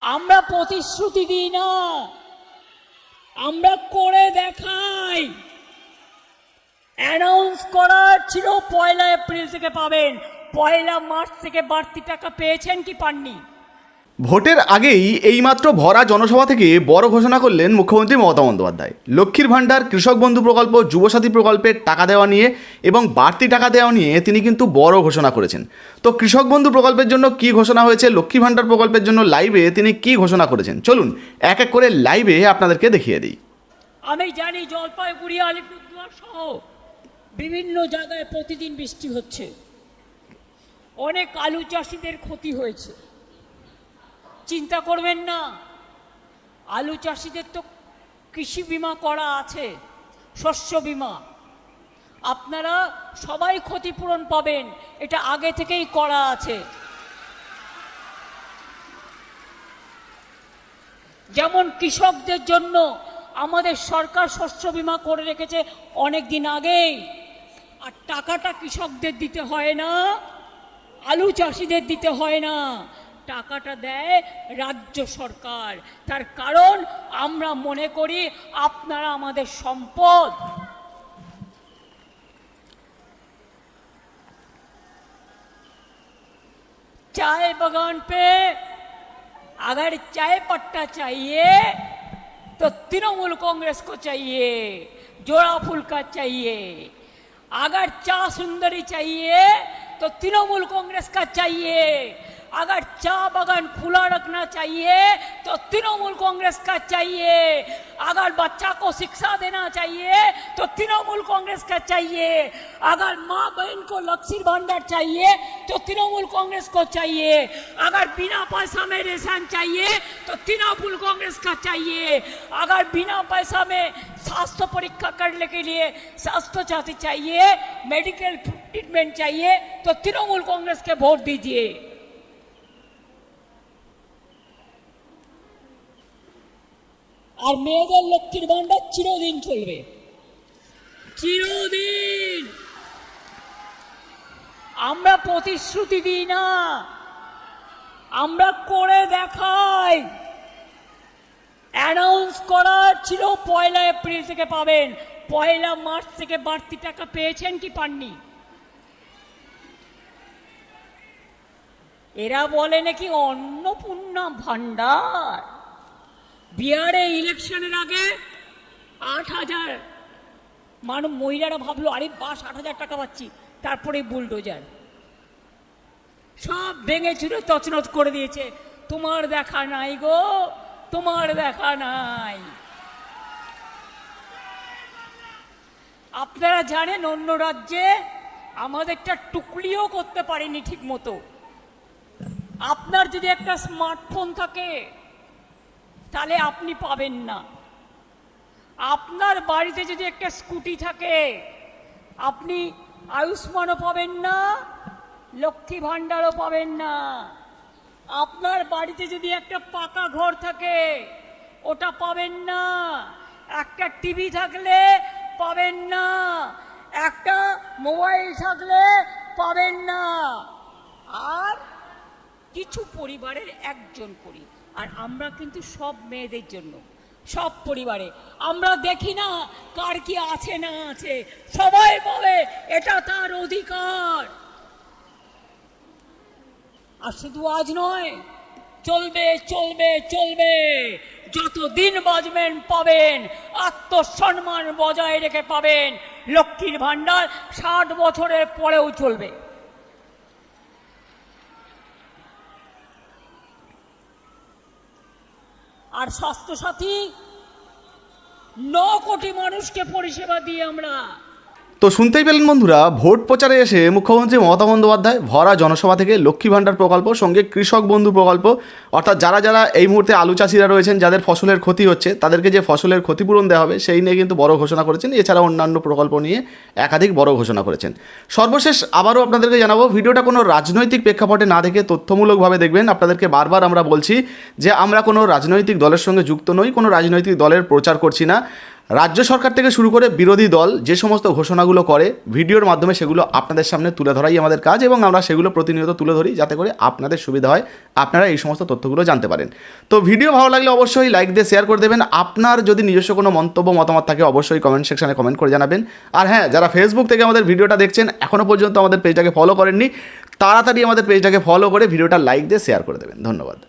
আমরা প্রতিশ্রুতি দিই না, আমরা করে দেখাই। অ্যানাউন্স করার ছিল 1 এপ্রিল থেকে পাবেন, 1 মার্চ থেকে বাড়তি টাকা পেয়েছেন কি পাননি? ভোটের আগেই এইমাত্র ভরা জনসভা থেকে বড় ঘোষণা করলেন মুখ্যমন্ত্রী মমতা বন্দ্যোপাধ্যায়। লক্ষ্মীর ভাণ্ডার, কৃষক বন্ধু প্রকল্প, যুবসাথী প্রকল্পের টাকা দেওয়া নিয়ে এবং বাড়তি টাকা দেওয়া নিয়ে তিনি কিন্তু বড় ঘোষণা করেছেন। তো কৃষক বন্ধু প্রকল্পের জন্য কি ঘোষণা হয়েছে, লক্ষ্মী ভাণ্ডার প্রকল্পের জন্য লাইভে তিনি কি ঘোষণা করেছেন, চলুন এক এক করে লাইভে আপনাদেরকে দেখিয়ে দিই। আমি জানি জলপাইগুড়ি, আলিপুরদুয়ার সহ বিভিন্ন জায়গায় প্রতিদিন বৃষ্টি হচ্ছে, অনেক আলু চাষিদের ক্ষতি হয়েছে। চিন্তা করবেন না, আলু চাষিদের তো কৃষি বিমা করা আছে, শস্য বিমা। আপনারা সবাই ক্ষতিপূরণ পাবেন, এটা আগে থেকেই করা আছে। যেমন কৃষকদের জন্য আমাদের সরকার শস্য বিমা করে রেখেছে অনেক দিন আগেই, আর টাকাটা কৃষকদের দিতে হয় না, আলু চাষিদের দিতে হয় না, টাকাটা দেয় রাজ্য সরকার। তার কারণ আমরা মনে করি আপনারা আমাদের সম্পদ। चाय बागान पे अगर चाय पट्टा चाहिए तो तृणमूल कांग्रेस को चाहिए, जोड़ा फूल का चाहिए। अगर चा सुंदरी चाहिए तो तृणमूल कांग्रेस का चाहिए। अगर चा बागान खुला रखना चाहिए तो तृणमूल कांग्रेस का चाहिए। अगर बच्चा को शिक्षा देना चाहिए तो तृणमूल कांग्रेस का चाहिए। अगर माँ बहन को लक्ष्मी भंडार चाहिए तो तृणमूल कांग्रेस को चाहिए। अगर बिना पैसा में रेशन चाहिए तो तृणमूल कांग्रेस का चाहिए। अगर बिना पैसा में स्वास्थ्य परीक्षा करने के लिए स्वास्थ्य साथी चाहिए, मेडिकल ट्रीटमेंट चाहिए तो तृणमूल कांग्रेस के वोट दीजिए। আর মেয়েদের লক্ষ্মীর ভাণ্ডার চিরদিন চলবে, চিরদিন। আমরা প্রতিশ্রুতি দিই না, আমরা করে দেখাই। অ্যানাউন্স করার ছিল 1 এপ্রিল থেকে পাবেন, 1 মার্চ থেকে বাড়তি টাকা পেয়েছেন কি পাননি? এরা বলে নাকি অন্নপূর্ণা ভাণ্ডার। বিহারে ইলেকশনের আগে 8,000 মানুষ, মহিলারা ভাবলো আরে বাস 8,000 টাকা পাচ্ছি, তারপরে বুলডোজার সব ভেঙে চুরে তছনছ করে দিয়েছে। তোমার দেখা নাই গো, তোমার দেখা নাই। আপনারা জানেন অন্য রাজ্যে আমাদেরটা টুকলিও করতে পারেনি ঠিক মতো। আপনার যদি একটা স্মার্টফোন থাকে তাহলে আপনি পাবেন না। আপনার বাড়িতে যদি একটা স্কুটি থাকে আপনি আয়ুষ্মানও পাবেন না, লক্ষ্মী ভাণ্ডারও পাবেন না। আপনার বাড়িতে যদি একটা পাকা ঘর থাকে ওটা পাবেন না। একটা টিভি থাকলে পাবেন না, একটা মোবাইল থাকলে পাবেন না। আর কিছু পরিবারের একজন করি, আর আমরা কিন্তু সব মেয়েদের জন্য, সব পরিবারে আমরা দেখি না কার কি আছে না আছে, সবাই বলে এটা তার অধিকার। আর শুধু আজ নয়, চলবে চলবে চলবে, যতদিন বাঁচবেন পাবেন, আত্মসম্মান বজায় রেখে পাবেন। লক্ষ্মীর ভাণ্ডার 60 বছরের পরেও চলবে। আর স্বাস্থ্যসাথী 9 কোটি মানুষকে পরিষেবা দিয়ে আমরা। তো শুনতেই পেলেন বন্ধুরা, ভোট প্রচারে এসে মুখ্যমন্ত্রী মমতা বন্দ্যোপাধ্যায় ভরা জনসভা থেকে লক্ষ্মী ভাণ্ডার প্রকল্প সঙ্গে কৃষক বন্ধু প্রকল্প, অর্থাৎ যারা যারা এই মুহূর্তে আলু চাষিরা রয়েছেন, যাদের ফসলের ক্ষতি হচ্ছে, তাদেরকে যে ফসলের ক্ষতিপূরণ দেওয়া হবে সেই নিয়ে কিন্তু বড় ঘোষণা করেছেন। এছাড়া অন্যান্য প্রকল্প নিয়ে একাধিক বড় ঘোষণা করেছেন। সর্বশেষ আবারও আপনাদেরকে জানাবো, ভিডিওটা কোনো রাজনৈতিক প্রেক্ষাপটে না দেখে তথ্যমূলকভাবে দেখবেন। আপনাদেরকে বারবার আমরা বলছি যে আমরা কোনো রাজনৈতিক দলের সঙ্গে যুক্ত নই, কোনো রাজনৈতিক দলের প্রচার করছি না। রাজ্য সরকার থেকে শুরু করে বিরোধী দল যে সমস্ত ঘোষণাগুলো করে ভিডিওর মাধ্যমে সেগুলো আপনাদের সামনে তুলে ধরাই আমাদের কাজ, এবং আমরা সেগুলো প্রতিনিয়ত তুলে ধরি যাতে করে আপনাদের সুবিধা হয়, আপনারা এই সমস্ত তথ্যগুলো জানতে পারেন। তো ভিডিও ভালো লাগলে অবশ্যই লাইক দিয়ে শেয়ার করে দেবেন। আপনার যদি নিজস্ব কোনো মন্তব্য মতামত থাকে অবশ্যই কমেন্ট সেকশনে কমেন্ট করে জানাবেন। আর হ্যাঁ, যারা ফেসবুক থেকে আমাদের ভিডিওটা দেখছেন এখনও পর্যন্ত আমাদের পেজটাকে ফলো করেননি, তাড়াতাড়ি আমাদের পেজটাকে ফলো করে ভিডিওটা লাইক দিয়ে শেয়ার করে দেবেন। ধন্যবাদ।